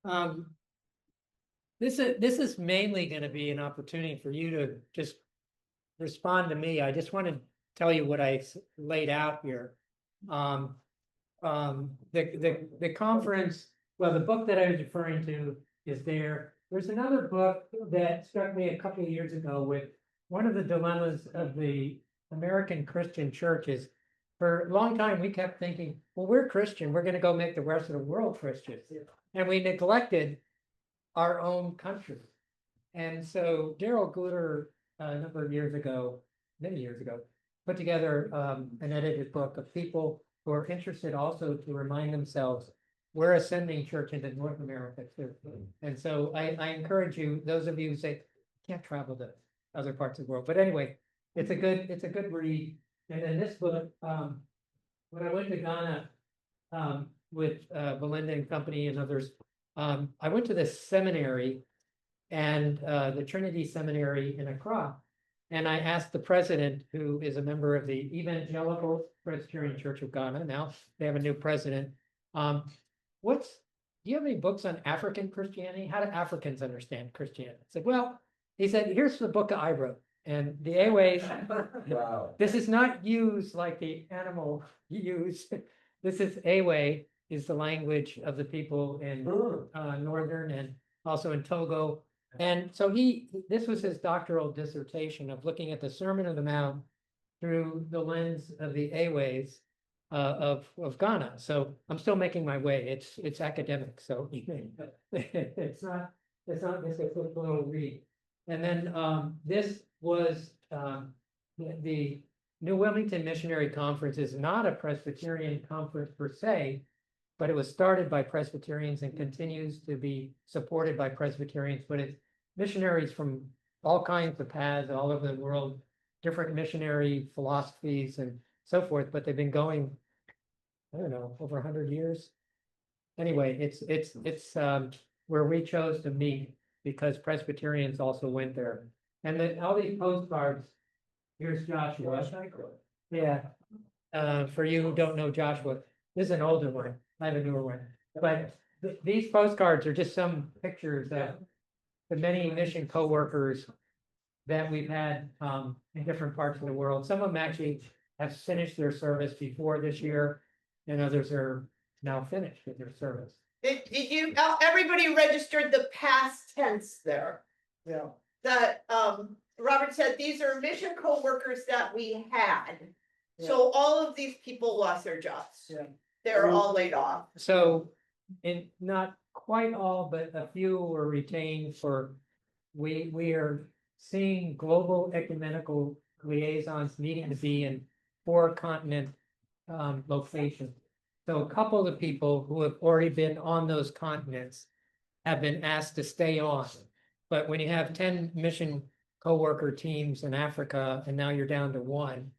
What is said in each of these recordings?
Um, this is mainly going to be an opportunity for you to just respond to me. I just want to tell you what I laid out here. Um, the conference, well, the book that I was referring to is there. There's another book that struck me a couple of years ago with one of the dilemmas of the American Christian churches. For a long time, we kept thinking, well, we're Christian, we're going to go make the rest of the world Christian. And we neglected our own country. And so Daryl Gooder, a number of years ago, many years ago, put together an edited book of people who are interested also to remind themselves we're a sending church into North America too. And so I encourage you, those of you who say can't travel to other parts of the world, but anyway, it's a good read. And in this book, when I went to Ghana with Belinda and company and others, I went to this seminary and the Trinity Seminary in Accra. And I asked the president, who is a member of the Evangelical Presbyterian Church of Ghana. Now they have a new president. Do you have any books on African Christianity? How do Africans understand Christianity? I said, well, he said, here's the book I wrote. And the Airways, wow. This is not used like the animal use. This is Awe is the language of the people in northern and also in Togo. And so this was his doctoral dissertation of looking at the Sermon on the Mount through the lens of the Aways of Ghana. So I'm still making my way. It's academic, so it's not just a quick little read. And then this was the New Wilmington Missionary Conference is not a Presbyterian conference per se, but it was started by Presbyterians and continues to be supported by Presbyterians, but it's missionaries from all kinds of paths all over the world, different missionary philosophies and so forth, but they've been going, I don't know, over 100 years. Anyway, it's where we chose to meet because Presbyterians also went there. And then all these postcards, here's Joshua. Yeah. For you who don't know Joshua, this is an older one. I have a newer one. But these postcards are just some pictures that the many mission co-workers that we've had in different parts of the world. Some of them actually have finished their service before this year, and others are now finished with their service. Did you? Everybody registered the past tense there. Yeah. That Robert said these are mission co-workers that we had. Yeah. So all of these people lost their jobs. Yeah. They're all laid off. So, not quite all, but a few were retained for. We are seeing global ecumenical liaisons needing to be in 4 continent locations. So a couple of the people who have already been on those continents have been asked to stay on. But when you have 10 mission co-worker teams in Africa, and now you're down to 1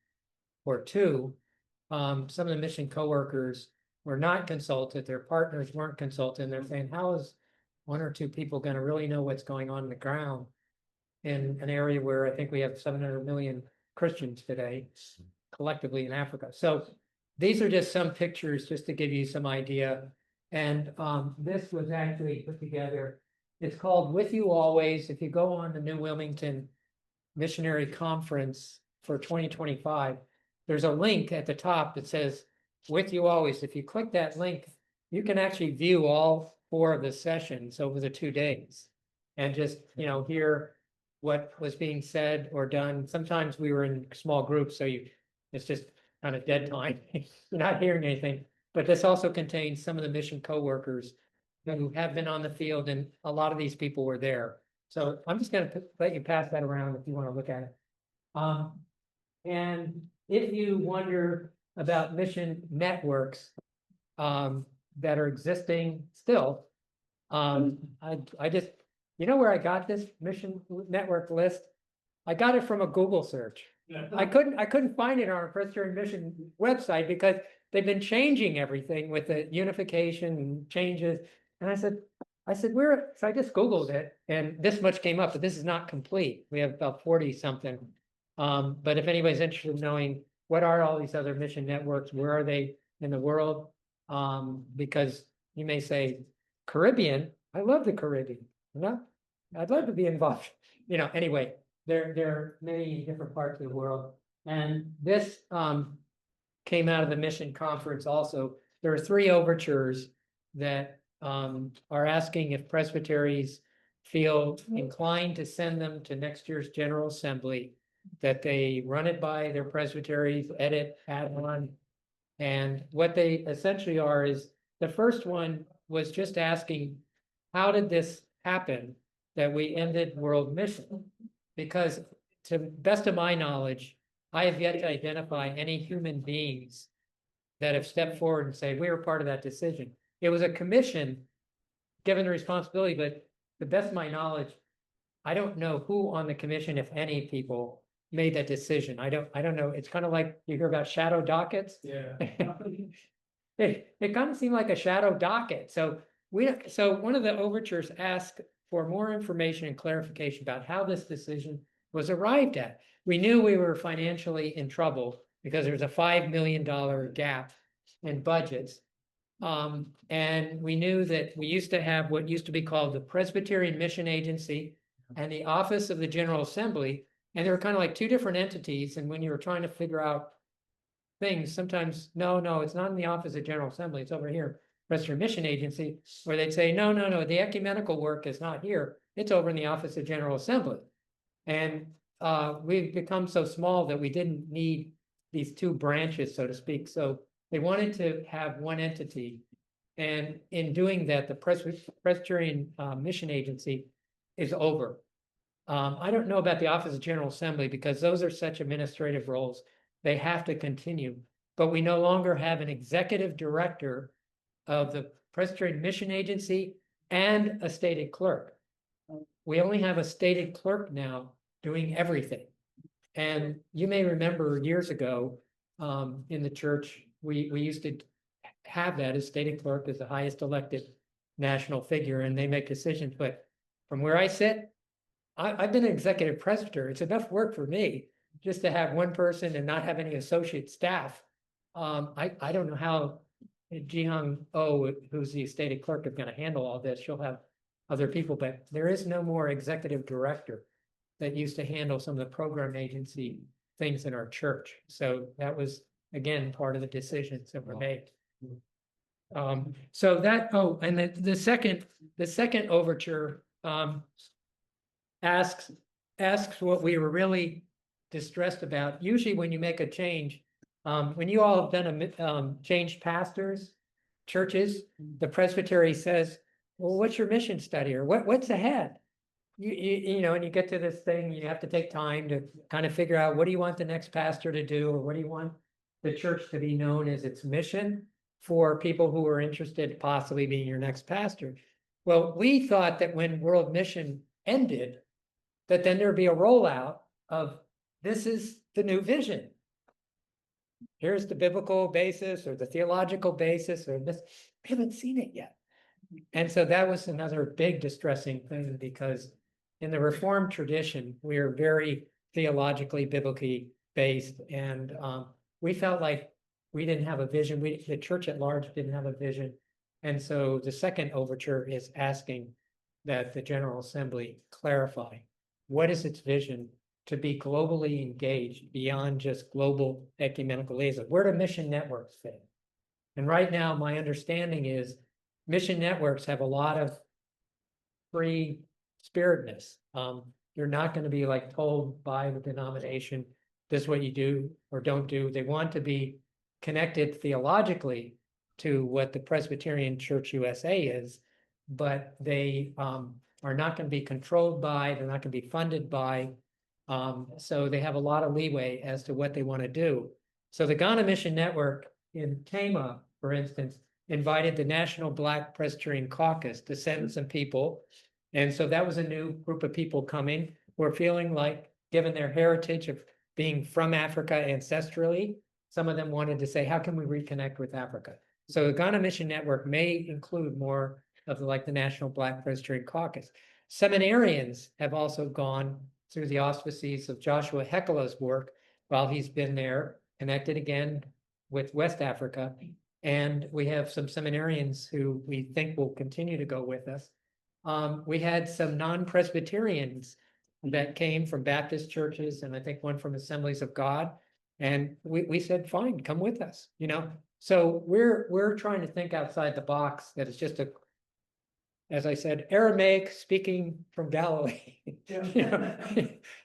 or 2, some of the mission co-workers were not consulted, their partners weren't consulted, and they're saying, how is 1 or 2 people going to really know what's going on the ground in an area where I think we have 700 million Christians today, collectively in Africa. So these are just some pictures just to give you some idea. And this was actually put together. It's called With You Always. If you go on the New Wilmington Missionary Conference for 2025, there's a link at the top that says With You Always. If you click that link, you can actually view all 4 of the sessions over the 2 days and just, hear what was being said or done. Sometimes we were in small groups, so it's just kind of dead time. You're not hearing anything. But this also contains some of the mission co-workers who have been on the field, and a lot of these people were there. So I'm just going to let you pass that around if you want to look at it. And if you wonder about mission networks that are existing still, I just, where I got this mission network list? I got it from a Google search. I couldn't find it on our Presbyterian Mission website because they've been changing everything with the unification and changes. And I said, where? So I just Googled it, and this much came up, but this is not complete. We have about 40 something. But if anybody's interested in knowing what are all these other mission networks, where are they in the world? Because you may say Caribbean, I love the Caribbean, I'd love to be involved, anyway, there are many different parts of the world. And this came out of the mission conference also. There are 3 overtures that are asking if presbyteries feel inclined to send them to next year's General Assembly, that they run it by their presbyteries, edit, add on. And what they essentially are is, the first one was just asking, how did this happen that we ended world mission? Because to best of my knowledge, I have yet to identify any human beings that have stepped forward and say, we were part of that decision. It was a commission given the responsibility, but the best of my knowledge, I don't know who on the commission, if any people, made that decision. I don't know. It's kind of like you hear about shadow dockets. Yeah. It kind of seemed like a shadow docket. So one of the overtures asked for more information and clarification about how this decision was arrived at. We knew we were financially in trouble because there was a $5 million gap in budgets. And we knew that we used to have what used to be called the Presbyterian Mission Agency and the Office of the General Assembly. And they were kind of like 2 different entities. And when you were trying to figure out things, sometimes, no, it's not in the Office of General Assembly, it's over here, Presbyterian Mission Agency, where they'd say, no, the ecumenical work is not here, it's over in the Office of General Assembly. And we've become so small that we didn't need these 2 branches, so to speak. So they wanted to have one entity. And in doing that, the Presbyterian Mission Agency is over. I don't know about the Office of General Assembly because those are such administrative roles. They have to continue, but we no longer have an executive director of the Presbyterian Mission Agency and a stated clerk. We only have a stated clerk now doing everything. And you may remember years ago in the church, we used to have that as stated clerk as the highest elected national figure, and they make decisions. But from where I sit, I've been an executive presbyter. It's enough work for me just to have one person and not have any associate staff. I don't know how Jihang Oh, who's the stated clerk, is going to handle all this. She'll have other people, but there is no more executive director that used to handle some of the program agency things in our church. So that was, again, part of the decisions that were made. So that, and the second overture asks what we were really distressed about. Usually when you make a change, when you all have done changed pastors, churches, the presbytery says, well, what's your mission study, or what's ahead? You know, and you get to this thing, you have to take time to kind of figure out, what do you want the next pastor to do, or what do you want the church to be known as its mission for people who are interested possibly being your next pastor. Well, we thought that when World Mission ended, that then there'd be a rollout of, this is the new vision. Here's the biblical basis or the theological basis, or this. We haven't seen it yet. And so that was another big distressing thing, because in the Reformed tradition, we are very theologically, biblically based. And we felt like we didn't have a vision. The church at large didn't have a vision. And so the second overture is asking that the General Assembly clarify, what is its vision to be globally engaged beyond just global ecumenical liaison? Where do mission networks fit? And right now, my understanding is mission networks have a lot of free spiritedness. You're not going to be like told by the denomination, this is what you do or don't do. They want to be connected theologically to what the Presbyterian Church USA is, but they are not going to be controlled by, they're not going to be funded by. So they have a lot of leeway as to what they want to do. So the Ghana Mission Network in Tema, for instance, invited the National Black Presbyterian Caucus to send some people. And so that was a new group of people coming who are feeling like, given their heritage of being from Africa ancestrally, some of them wanted to say, how can we reconnect with Africa? So the Ghana Mission Network may include more of the National Black Presbyterian Caucus. Seminarians have also gone through the auspices of Joshua Hekela's work while he's been there, connected again with West Africa. And we have some seminarians who we think will continue to go with us. We had some non-Presbyterians that came from Baptist churches and I think one from Assemblies of God. And we said, fine, come with us, you know? So we're trying to think outside the box, that it's just a, as I said, Aramaic speaking from Galilee. You know,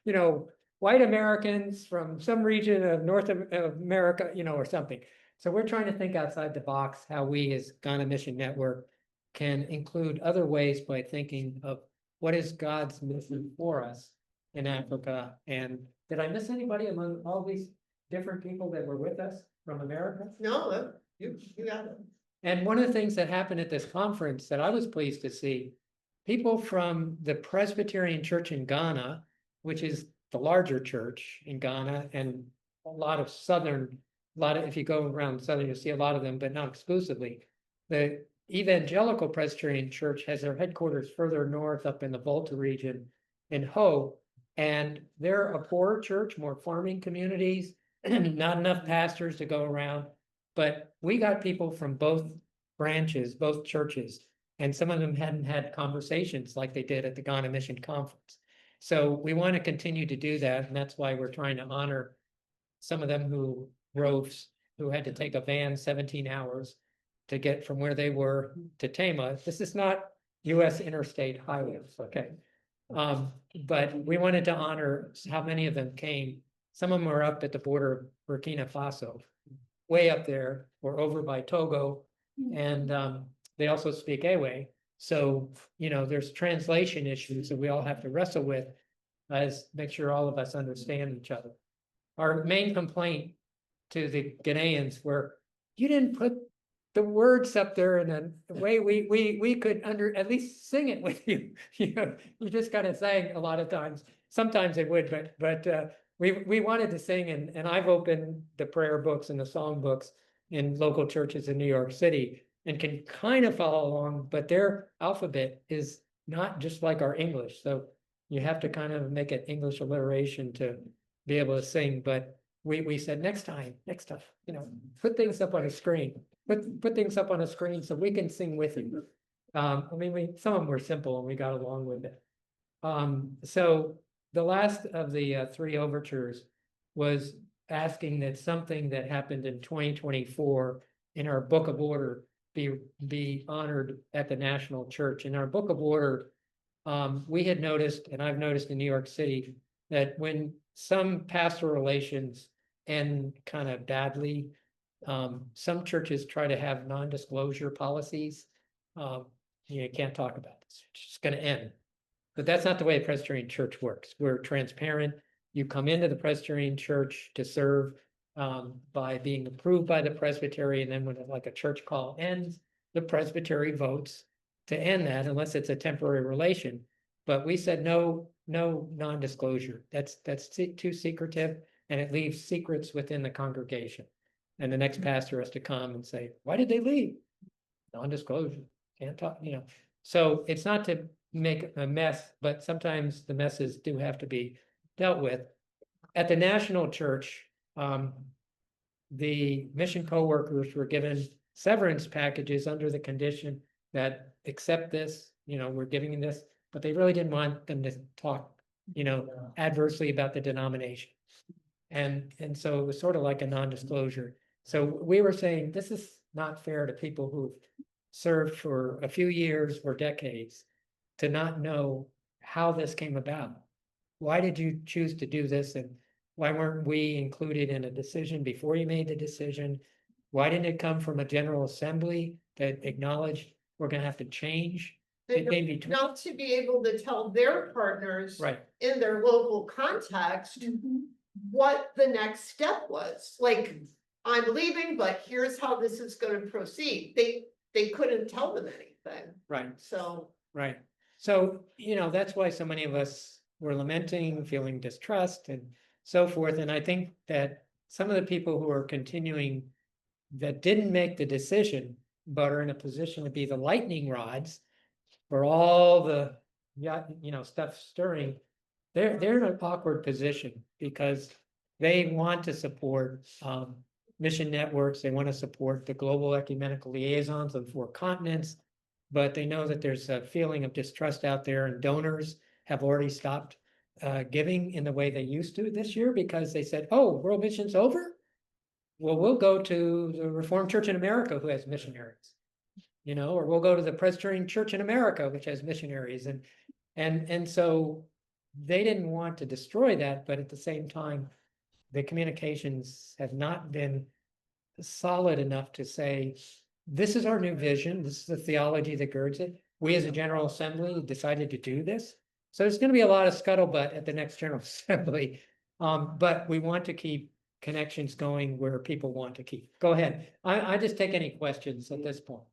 you know, white Americans from some region of of America, you know, or something. So we're trying to think outside the box, how we as Ghana Mission Network can include other ways by thinking of what is God's mission for us in Africa. And did I miss anybody among all these different people that were with us from America? No, you got it. And one of the things that happened at this conference that I was pleased to see, people from the Presbyterian Church in Ghana, which is the larger church in Ghana, and a lot of if you go around Southern, you'll see a lot of them, but not exclusively. The Evangelical Presbyterian Church has their headquarters further north up in the Volta region in Ho, and they're a poorer church, more farming communities, not enough pastors to go around. But we got people from both branches, both churches, and some of them hadn't had conversations like they did at the Ghana Mission Conference. So we want to continue to do that, and that's why we're trying to honor some of them who had to take a van 17 hours to get from where they were to Tama. This is not US interstate highways, okay? But we wanted to honor how many of them came. Some of them were up at the border of Burkina Faso, way up there, or over by Togo, and they also speak Ewe. So, you know, there's translation issues that we all have to wrestle with as make sure all of us understand each other. Our main complaint to the Ghanaians were, you didn't put the words up there in a way we could at least sing it with you. You know, you just kind of sang a lot of times. Sometimes they would, but we wanted to sing, and I've opened the prayer books and the song books in local churches in New York City and can kind of follow along, but their alphabet is not just like our English. So you have to kind of make it English alliteration to be able to sing. But we said next time, you know, put things up on a screen, put things up on a screen so we can sing with you. I mean, some of them were simple and we got along with it. So the last of the three overtures was asking that something that happened in 2024 in our Book of Order be honored at the National Church. In our Book of Order, we had noticed, and I've noticed in New York City, that when some pastoral relations end kind of badly, some churches try to have non-disclosure policies. You can't talk about this, it's just going to end. But that's not the way a Presbyterian church works. We're transparent. You come into the Presbyterian church to serve by being approved by the presbytery, and then when like a church call ends, the presbytery votes to end that unless it's a temporary relation. But we said no non-disclosure. That's too secretive, and it leaves secrets within the congregation. And the next pastor has to come and say, why did they leave? Non-disclosure. Can't talk, you know. So it's not to make a mess, but sometimes the messes do have to be dealt with. At the National Church, the mission co-workers were given severance packages under the condition that accept this, you know, we're giving this, but they really didn't want them to talk, you know, adversely about the denomination. And so it was sort of like a non-disclosure. So we were saying, this is not fair to people who've served for a few years or decades to not know how this came about. Why did you choose to do this? And why weren't we included in a decision before you made the decision? Why didn't it come from a general assembly that acknowledged we're going to have to change? Not to be able to tell their partners Right. in their local context what the next step was. Like, I'm leaving, but here's how this is going to proceed. They couldn't tell them anything. Right. So. Right. So, you know, that's why so many of us were lamenting, feeling distrust and so forth. And I think that some of the people who are continuing that didn't make the decision, but are in a position to be the lightning rods for all the, you know, stuff stirring, they're in an awkward position because they want to support mission networks. They want to support the global ecumenical liaisons of 4 continents. but they know that there's a feeling of distrust out there, and donors have already stopped giving in the way they used to this year because they said, oh, world mission's over? Well, we'll go to the Reformed Church in America who has missionaries, or we'll go to the Presbyterian Church in America, which has missionaries. And so they didn't want to destroy that, but at the same time, the communications have not been solid enough to say, this is our new vision. This is the theology that girds it. We as a General Assembly decided to do this. So there's going to be a lot of scuttlebutt at the next General Assembly. But we want to keep connections going where people want to keep. Go ahead. I just take any questions at this point.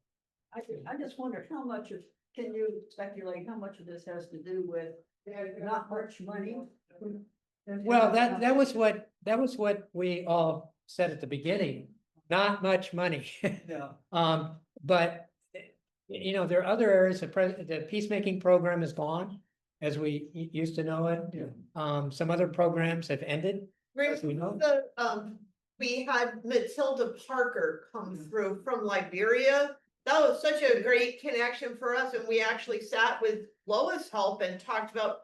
I just wonder how much of, can you speculate how much of this has to do with not much money? Well, that was what we all said at the beginning. Not much money. Yeah. But there are other areas of the peacemaking program is gone as we used to know it. Yeah. Some other programs have ended. as we know. We had Matilda Parker come through from Liberia. That was such a great connection for us, and we actually sat with Lois Help and talked about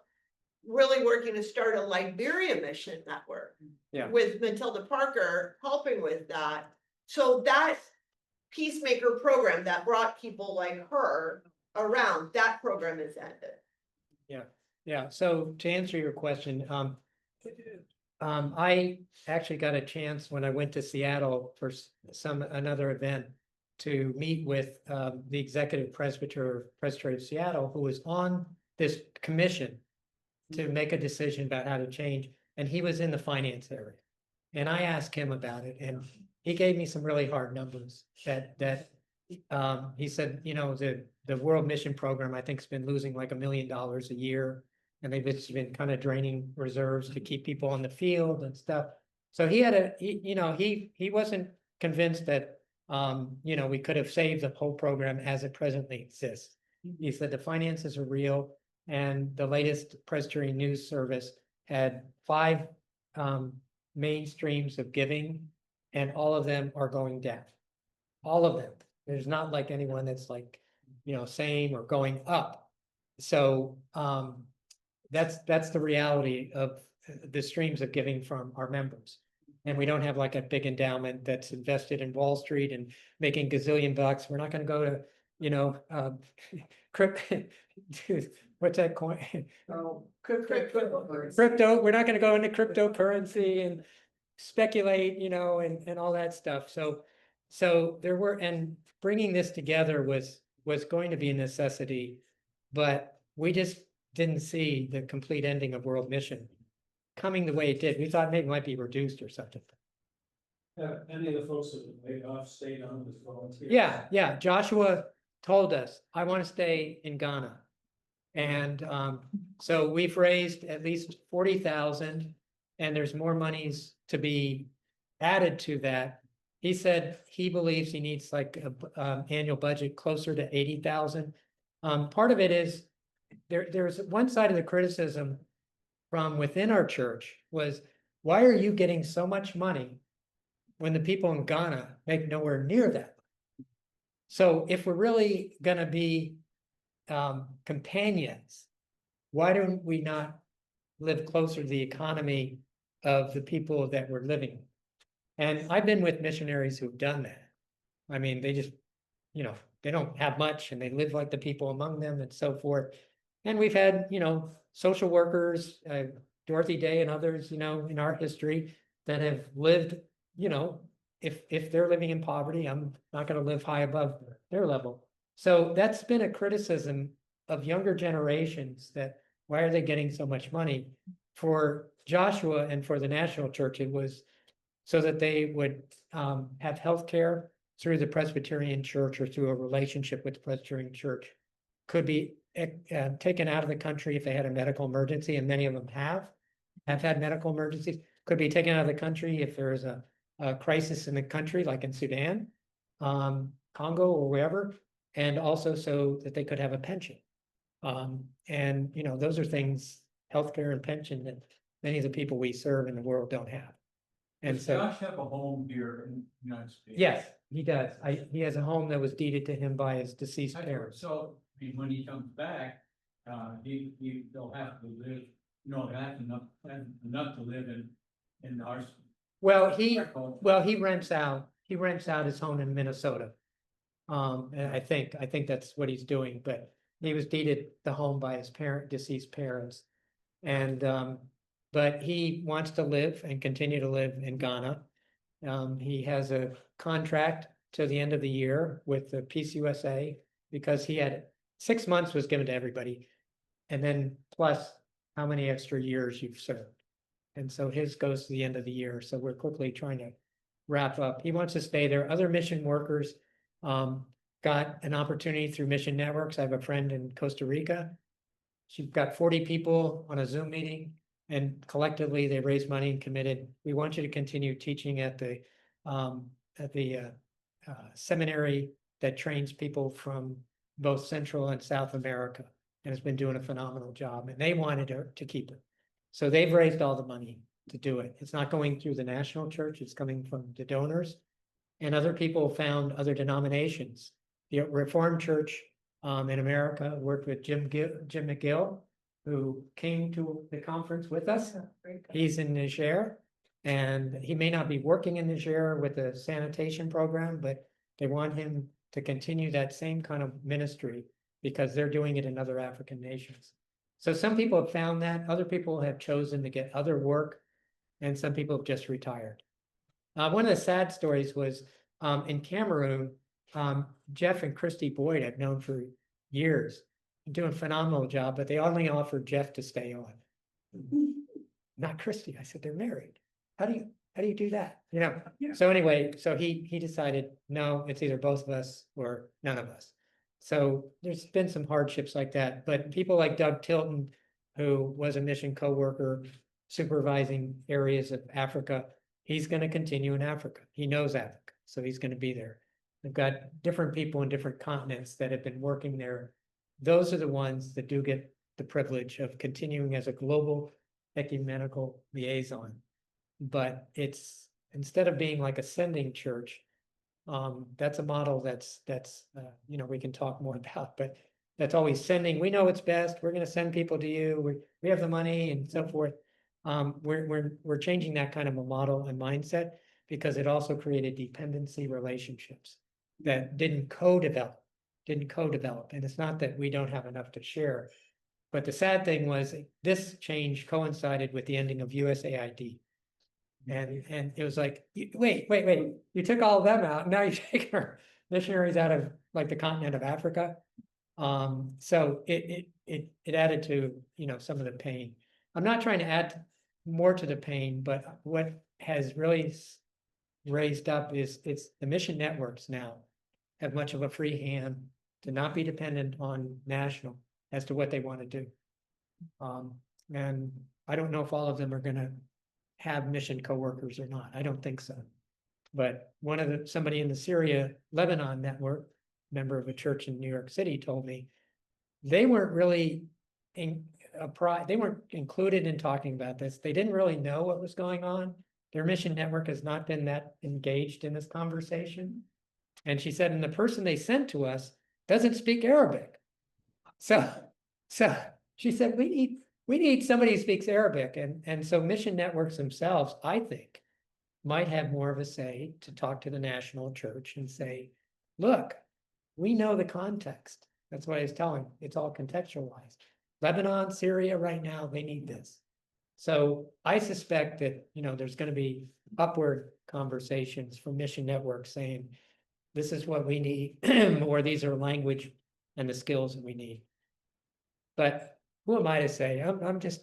really working to start a Liberia mission network. Yeah. With Matilda Parker helping with that. So that peacemaker program that brought people like her around, that program is ended. Yeah. So to answer your question, I actually got a chance when I went to Seattle for another event to meet with the executive presbyter of Seattle, who was on this commission to make a decision about how to change, and he was in the finance area. And I asked him about it, and he gave me some really hard numbers that he said, the World Mission Program, I think, has been losing like $1 million a year, and they've just been kind of draining reserves to keep people on the field and stuff. So he had he wasn't convinced that we could have saved the whole program as it presently exists. He said the finances are real, and the latest Presbyterian News Service had 5 main streams of giving, and all of them are going down. All of them. There's not like anyone that's like, same or going up. So that's the reality of the streams of giving from our members. And we don't have like a big endowment that's invested in Wall Street and making gazillion bucks. We're not going to go to, what's that coin? Crypto. We're not going to go into cryptocurrency and speculate, and all that stuff. So there were, and bringing this together was going to be a necessity, but we just didn't see the complete ending of World Mission coming the way it did. We thought maybe it might be reduced or something. Any of the folks that were laid off stayed on as volunteers? Yeah. Joshua told us, I want to stay in Ghana. And so we've raised at least 40,000, and there's more monies to be added to that. He said he believes he needs like a annual budget closer to 80,000. Part of it is there's one side of the criticism from within our church was, why are you getting so much money when the people in Ghana make nowhere near that? So if we're really going to be companions, why don't we not live closer to the economy of the people that we're living? And I've been with missionaries who've done that. I mean, they just, they don't have much, and they live like the people among them and so forth. And we've had, social workers, Dorothy Day and others, in our history that have lived, if they're living in poverty, I'm not going to live high above their level. So that's been a criticism of younger generations, that why are they getting so much money? For Joshua and for the National Church, it was so that they would have health care through the Presbyterian Church or through a relationship with the Presbyterian Church, could be taken out of the country if they had a medical emergency, and many of them have had medical emergencies. Could be taken out of the country if there is a crisis in the country, like in Sudan, Congo, or wherever, and also so that they could have a pension. And those are things, healthcare and pension, that many of the people we serve in the world don't have. And Does so, Josh have a home here in the United States? yes, He does. He has a home that was deeded to him by his deceased parents. So, I mean, when he comes back, they'll have to live, that's enough to live in our. Well, he rents out his home in Minnesota. And I think that's what he's doing, but he was deeded the home by his deceased parents. And, but he wants to live and continue to live in Ghana. He has a contract till the end of the year with the Peace USA because he had 6 months was given to everybody. And then plus how many extra years you've served. And so his goes to the end of the year. So we're quickly trying to wrap up. He wants to stay there. Other mission workers got an opportunity through Mission Networks. I have a friend in Costa Rica. She's got 40 people on a Zoom meeting, and collectively they raised money and committed. We want you to continue teaching at the seminary that trains people from both Central and South America, and has been doing a phenomenal job. And they wanted to keep it. So they've raised all the money to do it. It's not going through the national church, it's coming from the donors. And other people found other denominations. The Reformed Church in America worked with Jim McGill, who came to the conference with us. He's in Niger, and he may not be working in Niger with the sanitation program, but they want him to continue that same kind of ministry because they're doing it in other African nations. So some people have found that, other people have chosen to get other work, and some people have just retired. One of the sad stories was in Cameroon, Jeff and Christy Boyd I've known for years, doing a phenomenal job, but they only offered Jeff to stay on. Not Christy. I said, they're married. How do you do that? Yeah. So anyway, so he decided, no, it's either both of us or none of us. So there's been some hardships like that, but people like Doug Tilton, who was a mission co-worker supervising areas of Africa, he's going to continue in Africa. He knows Africa, so he's going to be there. They've got different people in different continents that have been working there. Those are the ones that do get the privilege of continuing as a global ecumenical liaison. But it's, instead of being like a sending church, that's a model that's we can talk more about, but that's always sending. We know what's best. We're going to send people to you. We have the money and so forth. We're changing that kind of a model and mindset because it also created dependency relationships that didn't co-develop. And it's not that we don't have enough to share, but the sad thing was this change coincided with the ending of USAID. And it was like, wait, you took all of them out. Now you're taking our missionaries out of like the continent of Africa. So it added to, some of the pain. I'm not trying to add more to the pain, but what has really raised up is it's the mission networks now have much of a free hand to not be dependent on national as to what they want to do. And I don't know if all of them are going to have mission co-workers or not. I don't think so. But somebody in the Syria Lebanon network, member of a church in New York City, told me they weren't really they weren't included in talking about this. They didn't really know what was going on. Their mission network has not been that engaged in this conversation. And she said, and the person they sent to us doesn't speak Arabic. So she said, we need somebody who speaks Arabic. And so mission networks themselves, I think, might have more of a say to talk to the national church and say, look, we know the context. That's what I was telling. It's all contextualized. Lebanon, Syria right now, they need this. So I suspect that, there's going to be upward conversations from mission networks saying, this is what we need, or these are language and the skills that we need. But who am I to say? I'm just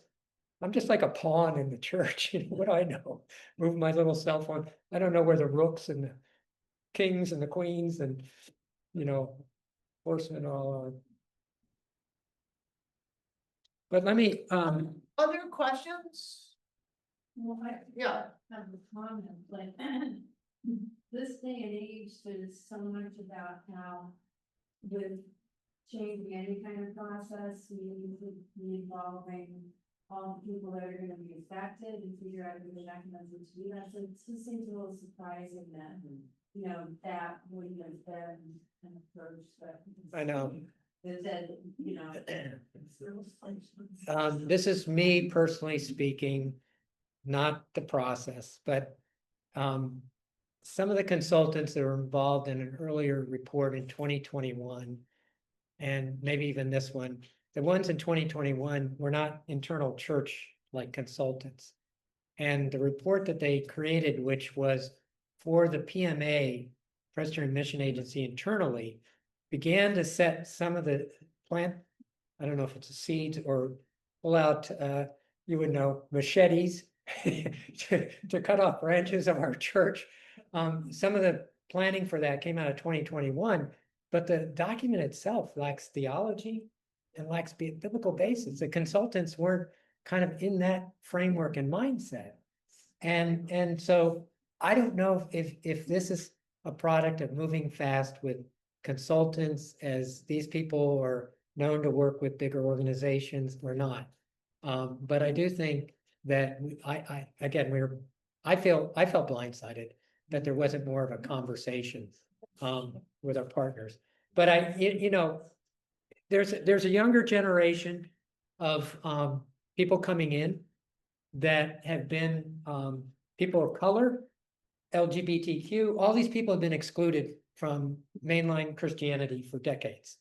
like a pawn in the church. What do I know? Move my little cell phone. I don't know where the rooks and the kings and the queens and horsemen all are. But let me Other questions? Well, Yeah. have a comment, like, this day and age, there's so much about how with changing any kind of process, we need to be involving all the people that are gonna be affected and figure out the mechanisms to do that. So it just seems a little surprising that you know, that wouldn't have been an approach that. I know. That, you know. This is me personally speaking, not the process, but some of the consultants that were involved in an earlier report in 2021, and maybe even this one, the ones in 2021 were not internal church like consultants. And the report that they created, which was for the PMA, Presbyterian Mission Agency internally, began to set some of the plant, I don't know if it's a seeds or pull out, you would know, machetes to cut off branches of our church. Some of the planning for that came out of 2021, but the document itself lacks theology and lacks biblical basis. The consultants weren't kind of in that framework and mindset. And so I don't know if this is a product of moving fast with consultants, as these people are known to work with bigger organizations or not. But I do think that I felt blindsided that there wasn't more of a conversation with our partners. But you know, there's a younger generation of people coming in that have been people of color, LGBTQ, all these people have been excluded from mainline Christianity for decades.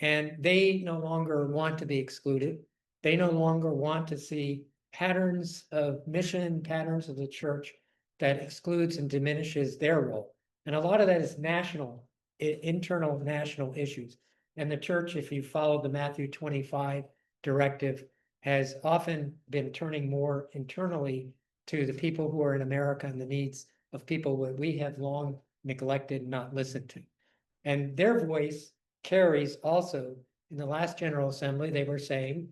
And they no longer want to be excluded. They no longer want to see patterns of mission, patterns of the church that excludes and diminishes their role. And a lot of that is national, internal national issues. And the church, if you follow the Matthew 25 directive, has often been turning more internally to the people who are in America and the needs of people that we have long neglected and not listened to. And their voice carries also. In the last General Assembly, they were saying,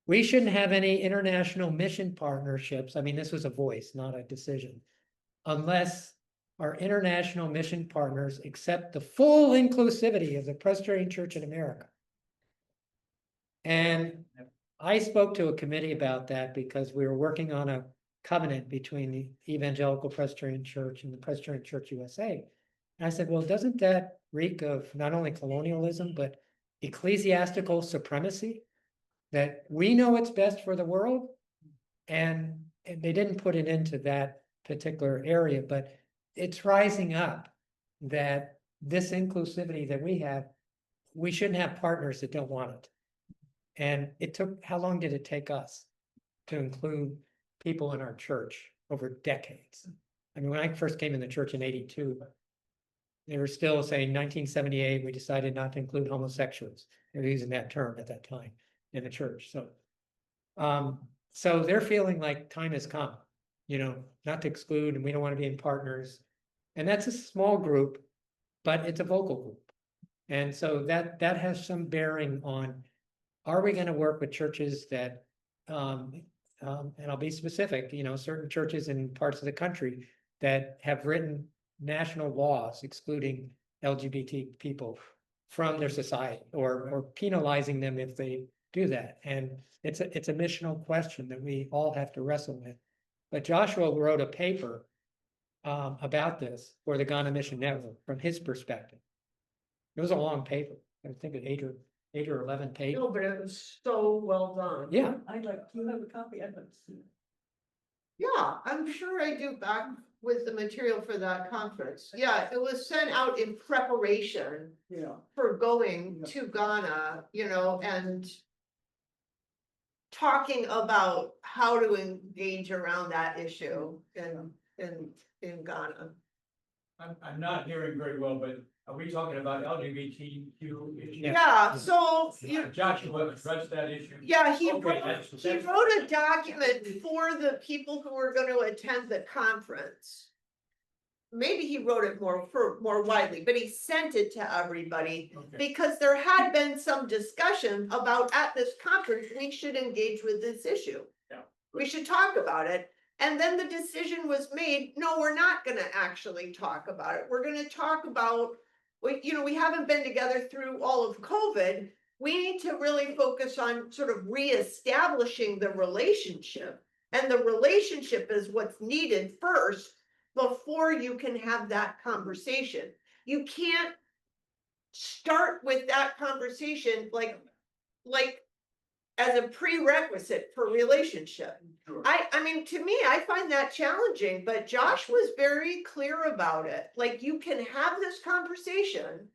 we shouldn't have any international mission partnerships. I mean, this was a voice, not a decision, unless our international mission partners accept the full inclusivity of the Presbyterian Church in America. And I spoke to a committee about that because we were working on a covenant between the Evangelical Presbyterian Church and the Presbyterian Church USA. And I said, well, doesn't that reek of not only colonialism, but ecclesiastical supremacy? That we know what's best for the world, and they didn't put it into that particular area, but it's rising up that this inclusivity that we have, we shouldn't have partners that don't want it. And it took, how long did it take us to include people in our church? Over decades. I mean, when I first came in the church in 82, they were still saying 1978, we decided not to include homosexuals. They were using that term at that time in the church. So they're feeling like time has come, you know, not to exclude, and we don't want to be in partners. And that's a small group, but it's a vocal group. And so that has some bearing on, are we going to work with churches that, and I'll be specific, you know, certain churches in parts of the country that have written national laws excluding LGBT people from their society, or penalizing them if they do that. And it's a missional question that we all have to wrestle with. But Joshua wrote a paper about this for the Ghana Mission Network from his perspective. It was a long paper. I think it 8 or 11 pages. No, but it was so well done. Yeah. I'd like to have a copy of it. Yeah, I'm sure I do, back with the material for that conference. Yeah, it was sent out in preparation. Yeah. For going to Ghana, you know, and talking about how to engage around that issue in Ghana. I'm not hearing very well, but are we talking about LGBTQ issues? Yeah, so Joshua addressed that issue. yeah, he Okay, wrote a document for the people who were going to attend the conference. Maybe he wrote it more widely, but he sent it to everybody Okay. because there had been some discussion about, at this conference, we should engage with this issue. Yeah. We should talk about it. And then the decision was made, no, we're not gonna actually talk about it. We're gonna talk about, we haven't been together through all of COVID. We need to really focus on sort of reestablishing the relationship. And the relationship is what's needed first before you can have that conversation. You can't start with that conversation like as a prerequisite for relationship. I mean, to me, I find that challenging, but Josh was very clear about it. Like, you can have this conversation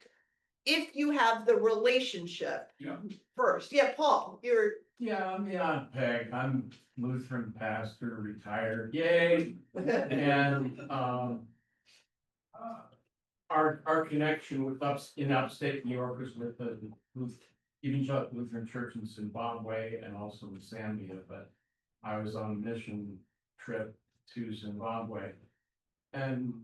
if you have the relationship Yeah. first. Yeah, Paul, you're, Yeah, I'm Jan Peg. I'm Lutheran pastor, retired, yay. And, our connection with in upstate New York is with the Evangelical Lutheran Church in Zimbabwe and also in Zambia, but I was on a mission trip to Zimbabwe. And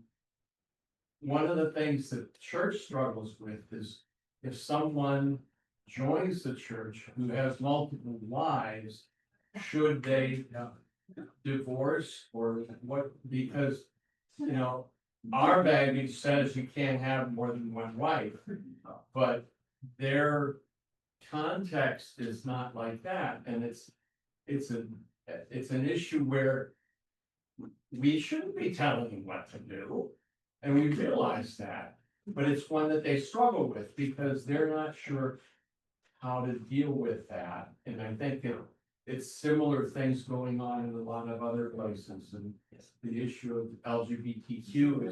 one of the things that the church struggles with is if someone joins the church who has multiple wives, should they divorce or what? Because, you know, our baggage says you can't have more than one wife, but their context is not like that, and it's an issue where we shouldn't be telling them what to do, and we realize that, but it's one that they struggle with because they're not sure how to deal with that, and I think it's similar things going on in a lot of other places, and the issue of LGBTQ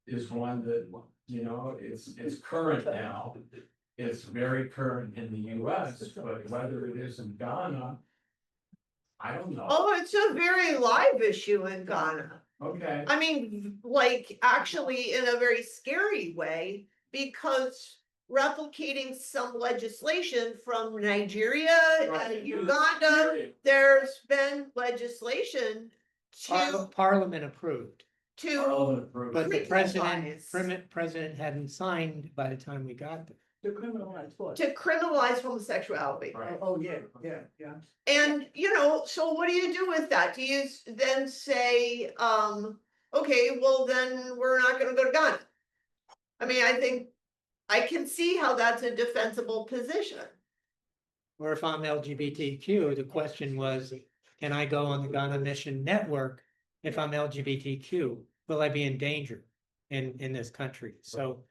is one that, you know, it's current now. It's very current in the US, but whether it is in Ghana, I don't know. oh, it's a very live issue in Ghana. Okay, I mean, like, actually in a very scary way, because replicating some legislation from Nigeria and Uganda, there's been legislation to, Parliament approved, but the Criminalize. president hadn't signed by the time we got there. To criminalize what? to criminalize homosexuality. right. Oh, yeah. And, you know, so what do you do with that? Do you then say, okay, well, then we're not gonna go to Ghana? I mean, I think I can see how that's a defensible position. Or if I'm LGBTQ, the question was, can I go on the Ghana Mission Network if I'm LGBTQ? Will I be in danger in this country? So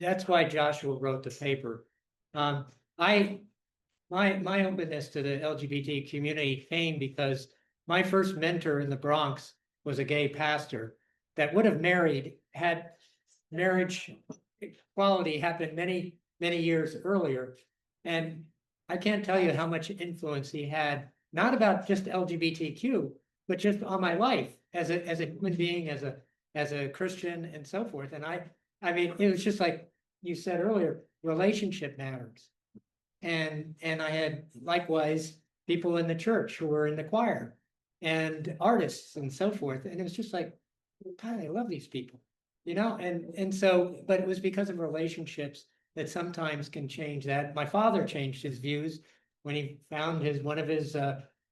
that's why Joshua wrote the paper. My openness to the LGBT community came because my first mentor in the Bronx was a gay pastor that would have married had marriage equality happened many years earlier. And I can't tell you how much influence he had, not about just LGBTQ, but just on my life as a human being, as a Christian and so forth. And I mean, it was just like you said earlier, relationship matters. And I had likewise people in the church who were in the choir and artists and so forth. And it was just like, God, I love these people, you know? And so, but it was because of relationships that sometimes can change that. My father changed his views when he found one of his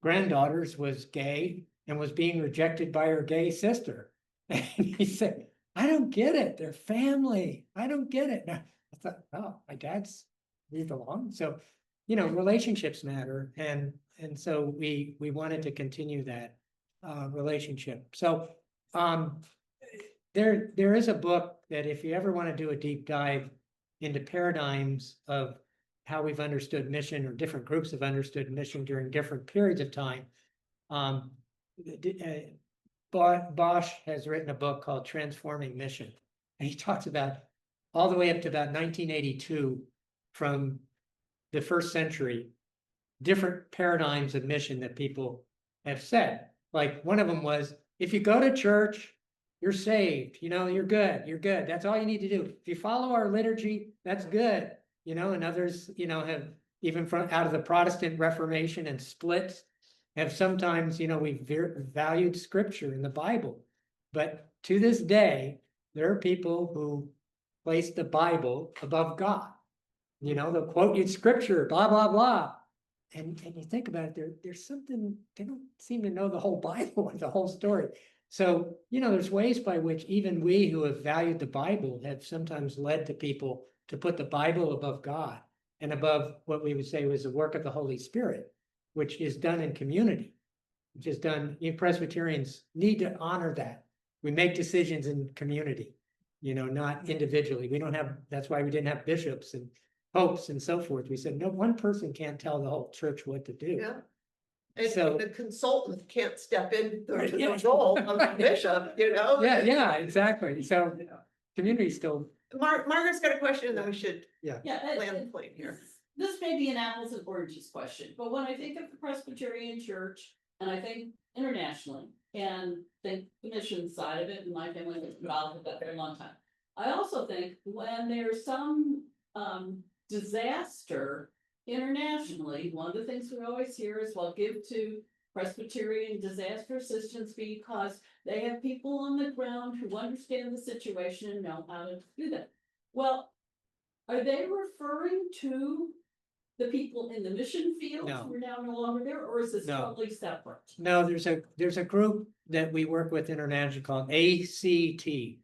granddaughters was gay and was being rejected by her gay sister. And he said, I don't get it. They're family. I don't get it. Now, I thought, oh, my dad's moved along. So, you know, relationships matter. And so we wanted to continue that relationship. So there is a book that if you ever want to do a deep dive into paradigms of how we've understood mission or different groups have understood mission during different periods of time, Bosch has written a book called Transforming Mission. And he talks about all the way up to about 1982 from the first century, different paradigms of mission that people have said. Like one of them was, if you go to church, you're saved, you know, you're good. That's all you need to do. If you follow our liturgy, that's good. You know, and others, you know, have even from out of the Protestant Reformation and splits have sometimes, you know, we've valued scripture in the Bible, but to this day, there are people who place the Bible above God. You know, they'll quote you scripture, blah, blah, blah. And you think about it, there's something, they don't seem to know the whole Bible and the whole story. So, you know, there's ways by which even we who have valued the Bible have sometimes led to people to put the Bible above God and above what we would say was the work of the Holy Spirit, which is done in community, which is done, you Presbyterians need to honor that. We make decisions in community, not individually. We don't have, that's why we didn't have bishops and popes and so forth. We said, no, one person can't tell the whole church what to do. Yeah. And So- the consultant can't step in Right, the yeah. role of the bishop, Yeah, exactly. So community still, Margaret's got a question, and then we should Yeah, land the plane here. This may be an apples and oranges question, but when I think of the Presbyterian Church, and I think internationally, and think the mission side of it, and my family was involved with that for a long time. I also think when there's some disaster internationally, one of the things we always hear is, well, give to Presbyterian disaster assistance because they have people on the ground who understand the situation and know how to do that. Well, are they referring to the people in the mission field No. who are now no longer there, or is this No. totally separate? no, there's a group that we work with internationally called ACT.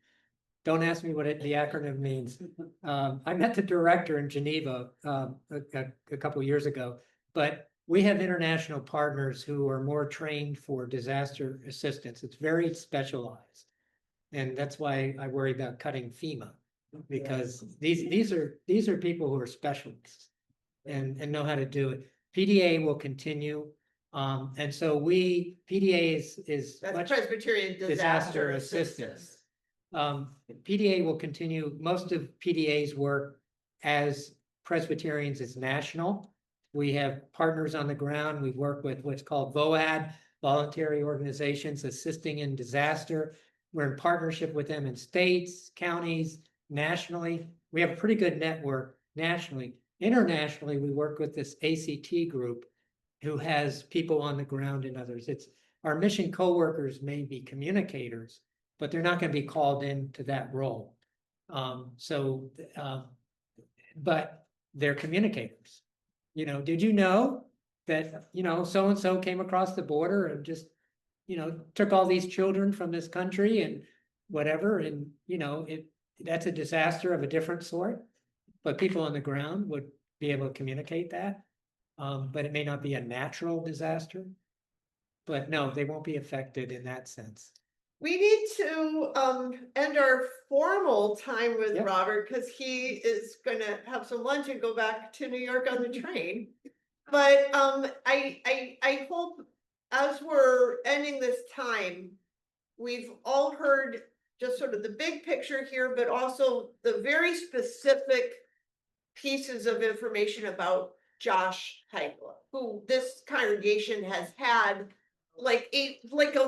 Don't ask me what the acronym means. I met the director in Geneva a couple of years ago, but we have international partners who are more trained for disaster assistance. It's very specialized. And that's why I worry about cutting FEMA, because these are people who are specialists and know how to do it. PDA will continue. And so PDA is That's much Presbyterian disaster disaster assistance. assistance. PDA will continue, most of PDA's work as Presbyterians is national. We have partners on the ground. We work with what's called VOAD, Voluntary Organizations Assisting in Disaster. We're in partnership with them in states, counties, nationally. We have a pretty good network nationally. Internationally, we work with this ACT group who has people on the ground and others. It's our mission coworkers may be communicators, but they're not going to be called into that role. But they're communicators. Did you know that, so-and-so came across the border and just, took all these children from this country and whatever, and, that's a disaster of a different sort. But people on the ground would be able to communicate that. But it may not be a natural disaster. But no, they won't be affected in that sense. We need to end our formal time with Yep. Robert, because he is gonna have some lunch and go back to New York on the train. But I hope as we're ending this time, we've all heard just sort of the big picture here, but also the very specific pieces of information about Josh Heikla, who this congregation has had like a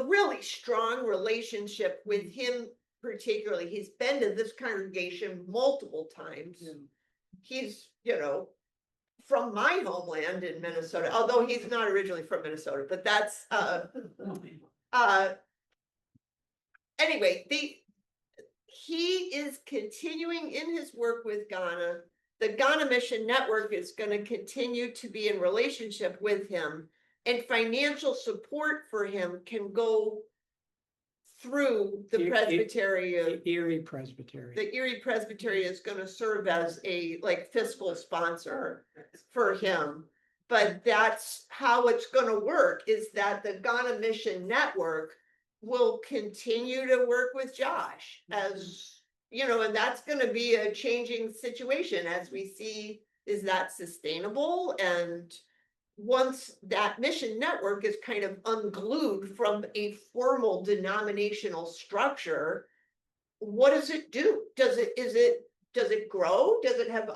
really strong relationship with him. Particularly, he's been to this congregation multiple times. He's, from my homeland in Minnesota, although he's not originally from Minnesota, but that's anyway, he is continuing in his work with Ghana. The Ghana Mission Network is going to continue to be in relationship with him, and financial support for him can go through the Presbyterian. Erie Presbyterian. The Erie Presbyterian is going to serve as a fiscal sponsor for him. But that's how it's going to work, is that the Ghana Mission Network will continue to work with Josh as, and that's going to be a changing situation as we see, is that sustainable? And once that mission network is kind of unglued from a formal denominational structure, what does it do? Does it grow? Does it have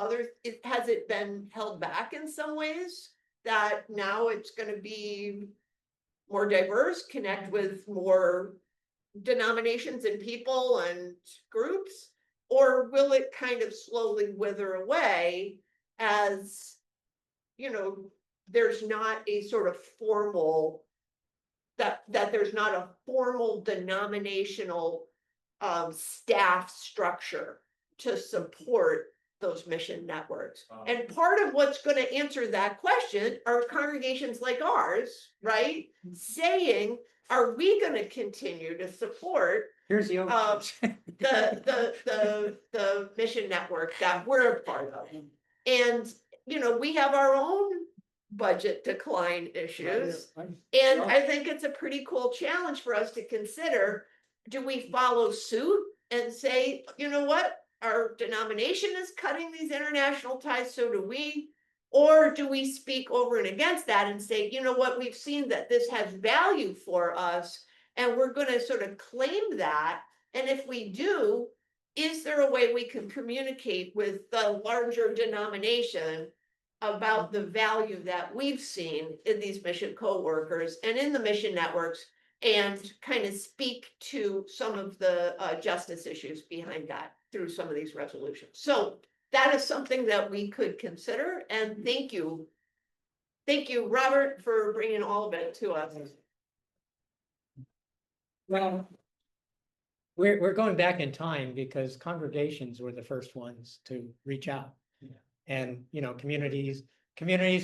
has it been held back in some ways that now it's going to be more diverse, connect with more denominations and people and groups? Or will it kind of slowly wither away as, there's not a sort of formal, that there's not a formal denominational staff structure to support those mission networks? And part of what's going to answer that question are congregations like ours, right? Saying, are we going to continue to support Here's the the mission network that we're a part of? And, we have our own budget decline issues. And I think it's a pretty cool challenge for us to consider. do we follow suit and say, you know what? Our denomination is cutting these international ties, so do we. Or do we speak over and against that and say, you know what, we've seen that this has value for us, and we're gonna sort of claim that. And if we do, is there a way we can communicate with the larger denomination about the value that we've seen in these mission co-workers and in the mission networks, and kind of speak to some of the justice issues behind that through some of these resolutions? So that is something that we could consider, and thank you. Thank you, Robert, for bringing all of it to us. Well, we're going back in time because congregations were the first ones to reach out. And, communities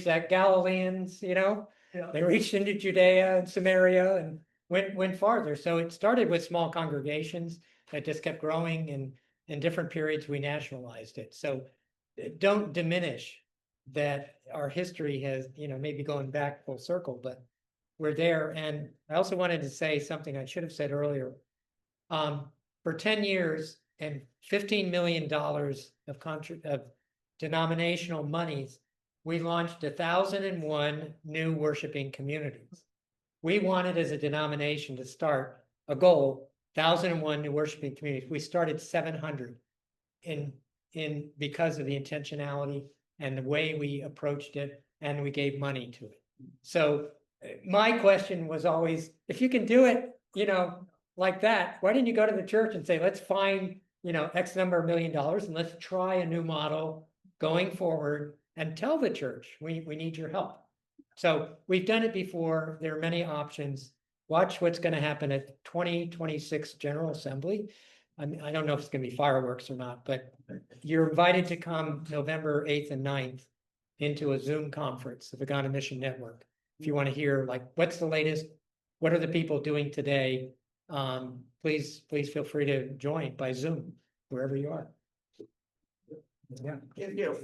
that Galileans, they reached into Judea and Samaria and went farther. So it started with small congregations that just kept growing, and in different periods we nationalized it. So don't diminish that our history has, maybe going back full circle, but we're there. And I also wanted to say something I should have said earlier. For 10 years and $15 million of denominational monies, we launched 1,001 new worshiping communities. We wanted as a denomination to start a goal, 1,001 new worshiping communities. We started 700 in because of the intentionality and the way we approached it, and we gave money to it. So my question was always, if you can do it, like that, why didn't you go to the church and say, let's find, X number of $1 million and let's try a new model going forward, and tell the church, we need your help. So we've done it before. There are many options. Watch what's going to happen at 2026 General Assembly. I don't know if it's going to be fireworks or not, but you're invited to come November 8th and 9th into a Zoom conference of the Ghana Mission Network. If you want to hear, what's the latest, what are the people doing today? Please feel free to join by Zoom, wherever you are. Yeah. Thank you.